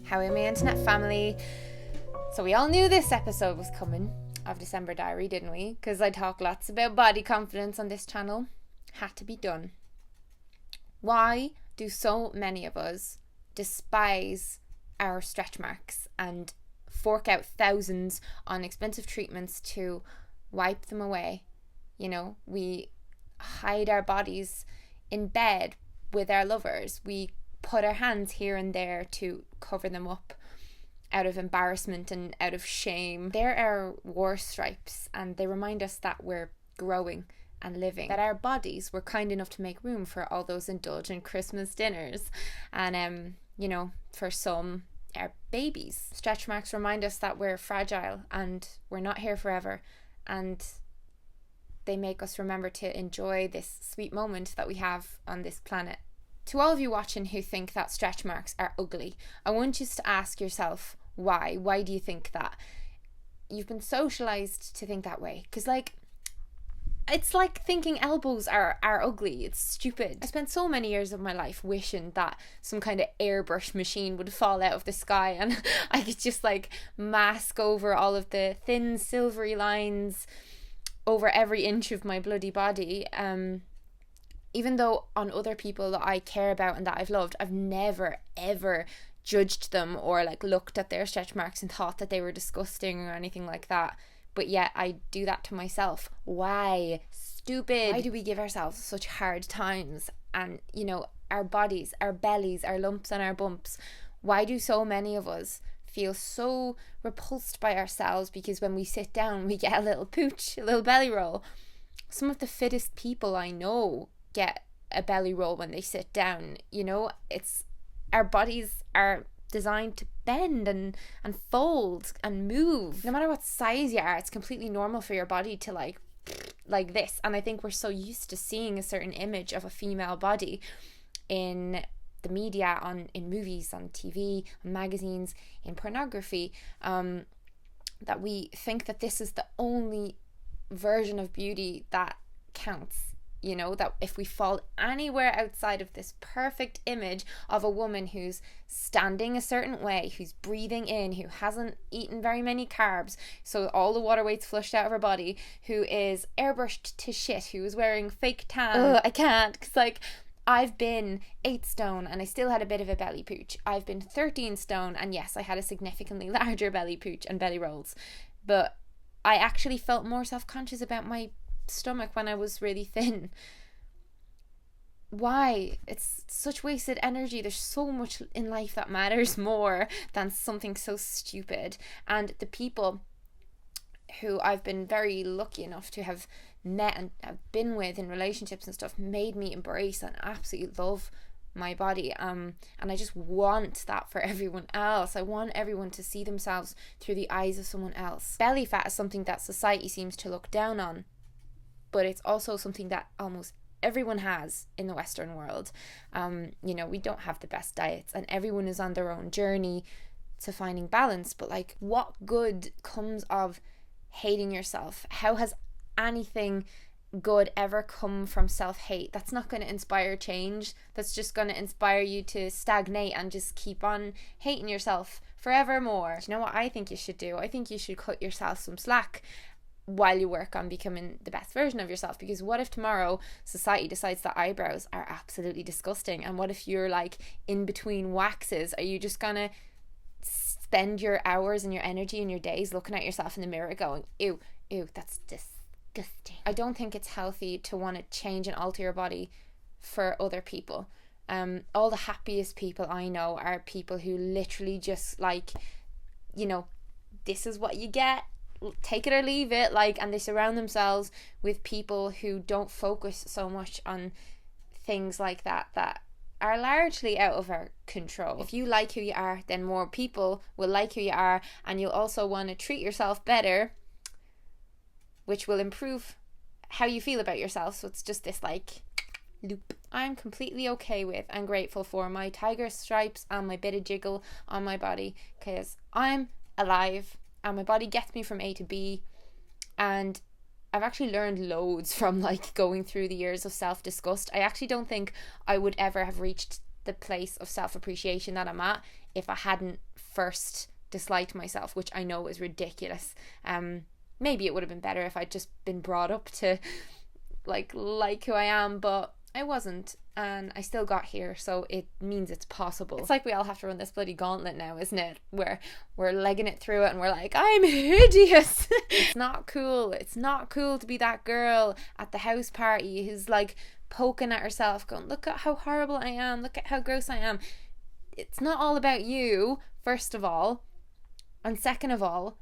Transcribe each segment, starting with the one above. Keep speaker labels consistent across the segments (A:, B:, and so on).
A: How are my internet family? So we all knew this episode was coming of December Diary, didn't we? Because I talk lots about body confidence on this channel. Had to be done. Why do so many of us despise our stretch marks and fork out thousands on expensive treatments to wipe them away? You know, we hide our bodies in bed with our lovers. We put our hands here and there to cover them up out of embarrassment and out of shame. They're our war stripes, and they remind us that we're growing and living, that our bodies were kind enough to make room for all those indulgent Christmas dinners and for some, our babies. Stretch marks remind us that we're fragile and we're not here forever, and they make us remember to enjoy this sweet moment that we have on this planet. To all of you watching who think that stretch marks are ugly, I want you to ask yourself why. Why do you think that? You've been socialized to think that way, because it's like thinking elbows are ugly. It's stupid. I spent so many years of my life wishing that some kind of airbrush machine would fall out of the sky and I could just mask over all of the thin silvery lines over every inch of my bloody body. Even though on other people that I care about and that I've loved, I've never ever judged them or looked at their stretch marks and thought that they were disgusting or anything like that. But yet I do that to myself. Why? Stupid. Why do we give ourselves such hard times? And, our bodies, our bellies, our lumps and our bumps. Why do so many of us feel so repulsed by ourselves? Because when we sit down, we get a little pooch, a little belly roll. Some of the fittest people I know get a belly roll when they sit down. It's our bodies are designed to bend and fold and move. No matter what size you are, it's completely normal for your body to like this. And I think we're so used to seeing a certain image of a female body in the media, in movies, on TV, on magazines, in pornography, that we think that this is the only version of beauty that counts. That if we fall anywhere outside of this perfect image of a woman who's standing a certain way, who's breathing in, who hasn't eaten very many carbs, so all the water weight's flushed out of her body, who is airbrushed to shit, who is wearing fake tan. I can't, because I've been 8 stone and I still had a bit of a belly pooch. I've been 13 stone and yes, I had a significantly larger belly pooch and belly rolls, but I actually felt more self-conscious about my stomach when I was really thin. Why? It's such wasted energy. There's so much in life that matters more than something so stupid. And the people who I've been very lucky enough to have met and have been with in relationships and stuff made me embrace and absolutely love my body, and I just want that for everyone else. I want everyone to see themselves through the eyes of someone else. Belly fat is something that society seems to look down on, but it's also something that almost everyone has in the Western world. We don't have the best diets and everyone is on their own journey to finding balance, but what good comes of hating yourself? How has anything good ever come from self-hate? That's not going to inspire change. That's just going to inspire you to stagnate and just keep on hating yourself forevermore. Do you know what I think you should do? I think you should cut yourself some slack while you work on becoming the best version of yourself. Because what if tomorrow society decides that eyebrows are absolutely disgusting? And what if you're in between waxes? Are you just gonna spend your hours and your energy and your days looking at yourself in the mirror going, ew, that's disgusting? I don't think it's healthy to want to change and alter your body for other people. All the happiest people I know are people who literally just this is what you get, take it or leave it, and they surround themselves with people who don't focus so much on things like that are largely out of our control. If you like who you are, then more people will like who you are, and you'll also want to treat yourself better, which will improve how you feel about yourself. So it's just this loop. I'm completely okay with and grateful for my tiger stripes and my bit of jiggle on my body, because I'm alive and my body gets me from A to B, and I've actually learned loads from going through the years of self-disgust. I actually don't think I would ever have reached the place of self-appreciation that I'm at if I hadn't first disliked myself, which I know is ridiculous. Maybe it would have been better if I'd just been brought up to like who I am, but I wasn't, and I still got here, so it means it's possible. It's like we all have to run this bloody gauntlet now, isn't it? Where we're legging it through it and we're like, I'm hideous. It's not cool. It's not cool to be that girl at the house party who's like poking at herself going, look at how horrible I am, look at how gross I am. It's not all about you, first of all, and second of all,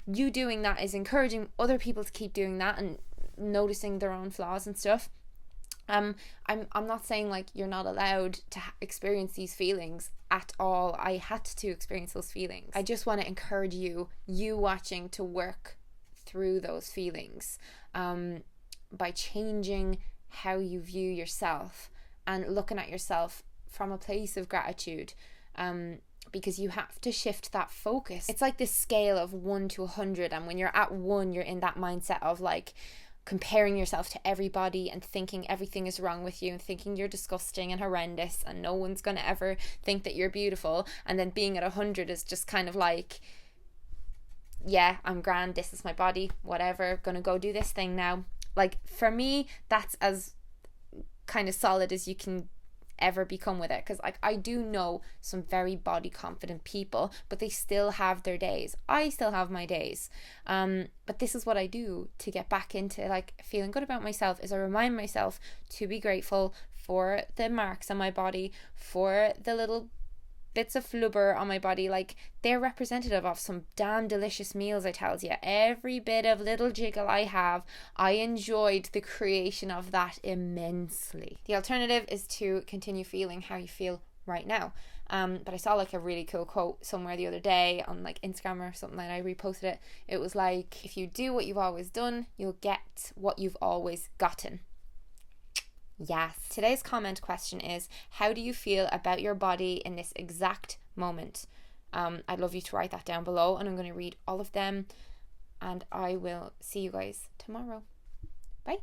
A: you doing that is encouraging other people to keep doing that and noticing their own flaws and stuff. I'm not saying like you're not allowed to experience these feelings at all. I had to experience those feelings. I just want to encourage you watching, to work through those feelings by changing how you view yourself and looking at yourself from a place of gratitude, because you have to shift that focus. It's like this scale of 1 to 100, and when you're at 1, you're in that mindset of like comparing yourself to everybody and thinking everything is wrong with you and thinking you're disgusting and horrendous and no one's going to ever think that you're beautiful. And then being at 100 is just kind of like, yeah, I'm grand, this is my body, whatever, gonna go do this thing now. Like, for me, that's as kind of solid as you can ever become with it, because like I do know some very body confident people, but they still have their days. I still have my days, but this is what I do to get back into like feeling good about myself, is I remind myself to be grateful for the marks on my body, for the little bits of flubber on my body. Like, they're representative of some damn delicious meals, I tells you. Every bit of little jiggle I have, I enjoyed the creation of that immensely. The alternative is to continue feeling how you feel right now. But I saw like a really cool quote somewhere the other day on like Instagram or something, and I reposted it. It was like, if you do what you've always done, you'll get what you've always gotten. Yes. Today's comment question is, how do you feel about your body in this exact moment? I'd love you to write that down below, and I'm going to read all of them, and I will see you guys tomorrow. Bye.